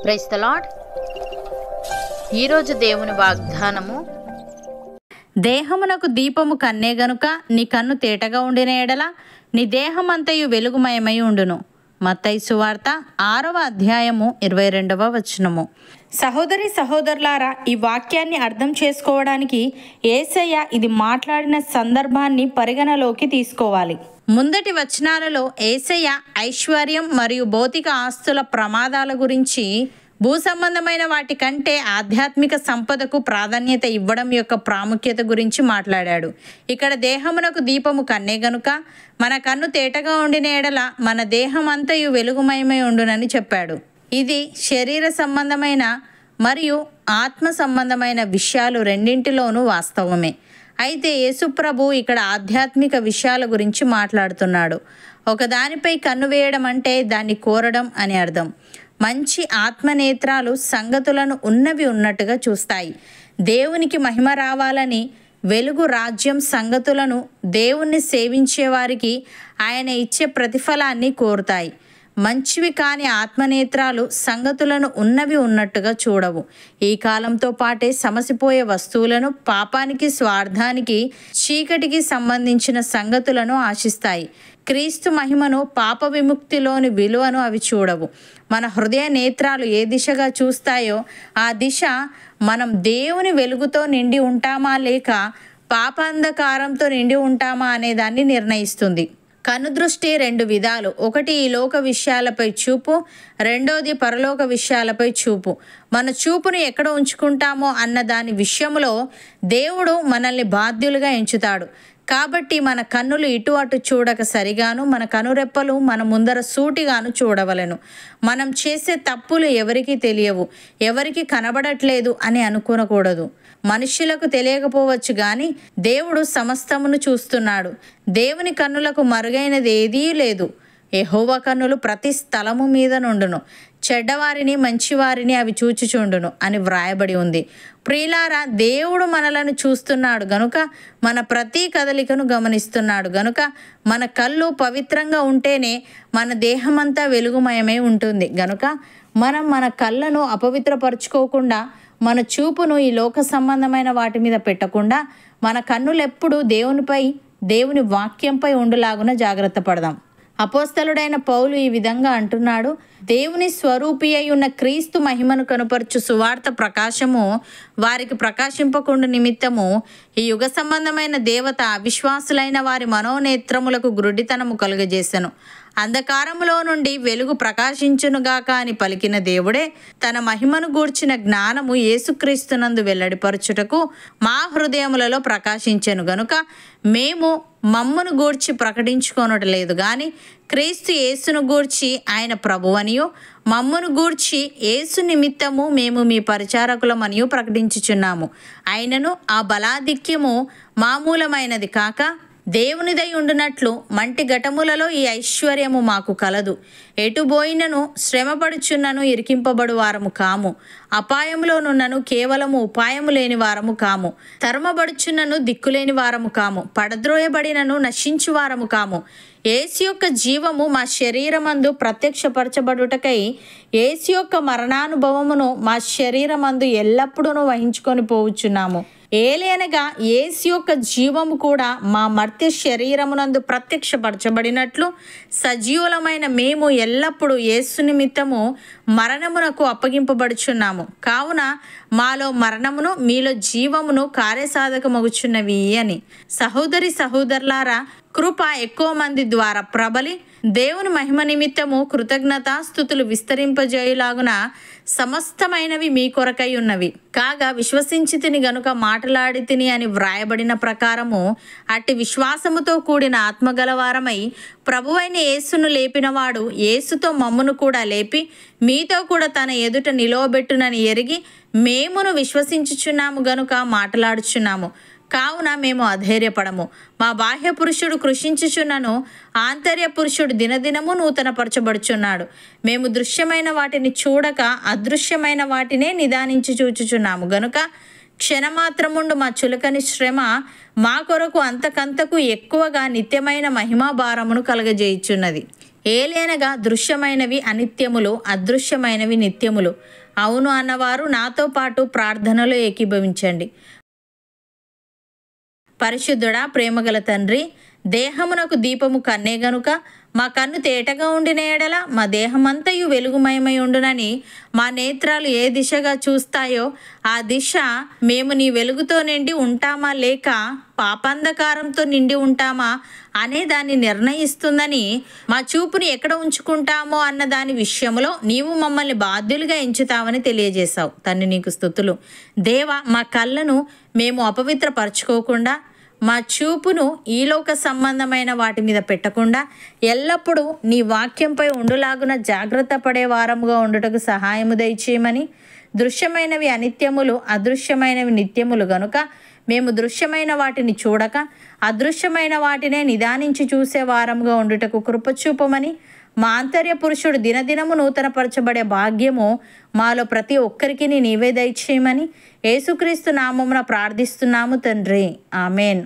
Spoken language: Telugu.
Praise the lord. ఈరోజు దేవుని వాగ్దానము, దేహమునకు దీపము కన్నే గనుక నీ కన్ను తేటగా ఉండిన ఎడల నీ దేహమంతయు వెలుగుమయమై ఉండును. మత్తయి సువార్త 6వ అధ్యాయము 22వ వచనము. సహోదరి సహోదరులారా, ఈ వాక్యాన్ని అర్థం చేసుకోవడానికి యేసయ్య ఇది మాట్లాడిన సందర్భాన్ని పరిగణలోకి తీసుకోవాలి. ముందటి వచనాలలో యేసయ్య ఐశ్వర్యం మరియు భౌతిక ఆస్తుల ప్రమాదాల గురించి, భూ సంబంధమైన వాటి కంటే ఆధ్యాత్మిక సంపదకు ప్రాధాన్యత ఇవ్వడం యొక్క ప్రాముఖ్యత గురించి మాట్లాడాడు. ఇక్కడ దేహమునకు దీపము కన్నే గనుక మన కన్ను తేటగా ఉండిన ఎడల మన దేహం అంతయు వెలుగుమయమై ఉండునని చెప్పాడు. ఇది శరీర సంబంధమైన మరియు ఆత్మ సంబంధమైన విషయాలు రెండింటిలోనూ వాస్తవమే. అయితే యేసుప్రభు ఇక్కడ ఆధ్యాత్మిక విషయాల గురించి మాట్లాడుతున్నాడు. ఒకదానిపై కన్ను వేయడం అంటే దాన్ని కోరడం అని అర్థం. మంచి ఆత్మనేత్రాలు సంగతులను ఉన్నవి ఉన్నట్టుగా చూస్తాయి. దేవునికి మహిమ రావాలని, వెలుగు రాజ్యం సంగతులను, దేవుణ్ణి సేవించే వారికి ఆయన ఇచ్చే ప్రతిఫలాన్ని కోరుతాయి. మంచివి కాని ఆత్మనేత్రాలు సంగతులను ఉన్నవి ఉన్నట్టుగా చూడవు. ఈ కాలంతో పాటే సమసిపోయే వస్తువులను, పాపానికి, స్వార్థానికి, చీకటికి సంబంధించిన సంగతులను ఆశిస్తాయి. క్రీస్తు మహిమను, పాప విముక్తిలోని విలువను అవి చూడవు. మన హృదయ నేత్రాలు ఏ దిశగా చూస్తాయో ఆ దిశ మనం దేవుని వెలుగుతో నిండి ఉంటామా లేక పాపాంధకారంతో నిండి ఉంటామా అనే దాన్ని నిర్ణయిస్తుంది. కన్ను దృష్టి రెండు విధాలు. ఒకటి ఈ లోక విషయాలపై చూపు, రెండోది పరలోక విషయాలపై చూపు. మన చూపును ఎక్కడ ఉంచుకుంటామో అన్న దాని విషయంలో దేవుడు మనల్ని బాధ్యులుగా ఎంచుతాడు. కాబట్టి మన కన్నులు ఇటు అటు చూడక సరిగాను, మన కనురెప్పలు మన ముందర సూటిగాను చూడవలెను. మనం చేసే తప్పులు ఎవరికీ తెలియవు, ఎవరికి కనబడట్లేదు అని అనుకోనకూడదు. మనుష్యులకు తెలియకపోవచ్చు కానీ దేవుడు సమస్తమును చూస్తున్నాడు. దేవుని కన్నులకు మరుగైనది ఏదీ లేదు. యెహోవా కన్నులు ప్రతి స్థలము మీద నుండును, చెడ్డవారిని మంచివారిని అవి చూచుచుండును అని వ్రాయబడి ఉంది. ప్రియులారా, దేవుడు మనలను చూస్తున్నాడు గనుక, మన ప్రతి కదలికను గమనిస్తున్నాడు గనుక, మన కళ్ళు పవిత్రంగా ఉంటేనే మన దేహమంతా వెలుగుమయమై ఉంటుంది. గనుక మనం మన కళ్ళను అపవిత్రపరచుకోకుండా, మన చూపును ఈ లోక సంబంధమైన వాటి మీద పెట్టకుండా, మన కన్నులెప్పుడు దేవుని వాక్యంపై ఉండులాగున జాగ్రత్త పడదాం. అపోస్తలుడైన పౌలు ఈ విధంగా అంటున్నాడు: దేవుని స్వరూపి అయి ఉన్న క్రీస్తు మహిమను కనుపరచు సువార్త ప్రకాశము వారికి ప్రకాశింపకుండా నిమిత్తము ఈ యుగ సంబంధమైన దేవత అవిశ్వాసులైన వారి మనోనేత్రములకు గ్రుడ్డితనము కలుగజేసెను. అంధకారములో నుండి వెలుగు ప్రకాశించునుగాక అని పలికిన దేవుడే తన మహిమను గూర్చిన జ్ఞానము యేసుక్రీస్తునందు వెల్లడిపరచుటకు మా హృదయములలో ప్రకాశించెను గనుక మేము మమ్మును గూర్చి ప్రకటించుకొనట్లేదు గాని క్రీస్తు యేసును గూర్చి ఆయన ప్రభువనియు, మమ్మును గూర్చి యేసు నిమిత్తము మేము మీ పరిచారకులమనియు ప్రకటించుచున్నాము. అయినను ఆ బలాధిక్యము మామూలమైనది కాక దేవునిదై ఉండునట్లు మంటి ఘటములలో ఈ ఐశ్వర్యము మాకు కలదు. ఎటుబోయినను శ్రమపడుచున్నను ఇరికింపబడు వారము కాము, అపాయములోనున్నను కేవలము ఉపాయము లేని వారము కాము, తరమబడుచున్నను దిక్కులేని వారము కాము, పడద్రోయబడినను నశించు వారము కాము. యేసు యొక్క జీవము మా శరీరమందు ప్రత్యక్షపరచబడుటకై యేసు యొక్క మరణానుభవమును మా శరీరమందు ఎల్లప్పుడూ వహించుకొని పోవచ్చున్నాము. ఏలైనగా యేసు యొక్క జీవము కూడా మా మర్త్య శరీరమునందు ప్రత్యక్షపరచబడినట్లు సజీవులమైన మేము ఎల్లప్పుడూ యేసు నిమిత్తము మరణమునకు అప్పగింపబడుచున్నాము. కావున మాలో మరణమును మీలో జీవమును కార్యసాధకమగుచున్నవి అని. సహోదరి సహోదరులారా, కృప ఎక్కువ మంది ద్వారా ప్రబలి దేవుని మహిమ నిమిత్తము కృతజ్ఞతాస్తుతులు విస్తరింపజేయులాగున సమస్తమైనవి మీ కొరకై ఉన్నవి. కాగా విశ్వసించి తిని గనుక మాటలాడి తిని అని వ్రాయబడిన ప్రకారము అట్టి విశ్వాసముతో కూడిన ఆత్మగలవారమై ప్రభువైన యేసును లేపినవాడు యేసుతో మమ్మును కూడా లేపి మీతో కూడా తన ఎదుట నిలవబెట్టునని ఎరిగి మేమును విశ్వసించుచున్నాము గనుక మాటలాడుచున్నాము. కావున మేము అధైర్యపడము. మా బాహ్య పురుషుడు కృషించుచున్నను, ఆంతర్య పురుషుడు దినదినము నూతనపరచబడుచున్నాడు. మేము దృశ్యమైన వాటిని చూడక అదృశ్యమైన వాటినే నిదానించి చూచుచున్నాము గనుక క్షణమాత్రముండు మా చులకని శ్రమ మా కొరకు అంతకంతకు ఎక్కువగా నిత్యమైన మహిమా భారమును కలగజేయుచున్నది. ఏలేనగా దృశ్యమైనవి అనిత్యములు, అదృశ్యమైనవి నిత్యములు. అవును అన్నవారు నాతో పాటు ప్రార్థనలో ఏకీభవించండి. పరిశుద్ధుడా, ప్రేమగల తండ్రి, దేహమునకు దీపము కన్నే గనుక మా కన్ను తేటగా ఉండిన ఎడల మా దేహమంతయు వెలుగుమయమై ఉండునని మా నేత్రాలు ఏ దిశగా చూస్తాయో ఆ దిశ మేము నీ వెలుగుతో నిండి ఉంటామా లేక పాపాంధకారంతో నిండి ఉంటామా అనే దాన్ని నిర్ణయిస్తుందని, మా చూపుని ఎక్కడ ఉంచుకుంటామో అన్న దాని విషయంలో నీవు మమ్మల్ని బాధ్యులుగా ఎంచుతావని తెలియజేశావు. తండ్రి నీకు స్తుతులు. దేవా, మా కళ్ళను మేము అపవిత్రపరచుకోకుండా, మా చూపును ఈలోక సంబంధమైన వాటి మీద పెట్టకుండా ఎల్లప్పుడూ నీ వాక్యంపై ఉండులాగున జాగ్రత్త పడే వారముగా ఉండుటకు సహాయము దయచేయమని, దృశ్యమైనవి అనిత్యములు, అదృశ్యమైనవి నిత్యములు గనుక మేము దృశ్యమైన వాటిని చూడక అదృశ్యమైన వాటినే నిదానించి చూసే వారముగా ఉండుటకు కృపచూపమని, మా ఆంతర్య పురుషుడు దినదినము నూతనపరచబడే భాగ్యము మాలో ప్రతి ఒక్కరికి నీవే దయచేయమని యేసుక్రీస్తు నామమున ప్రార్థిస్తున్నాము తండ్రి. ఆమెన్.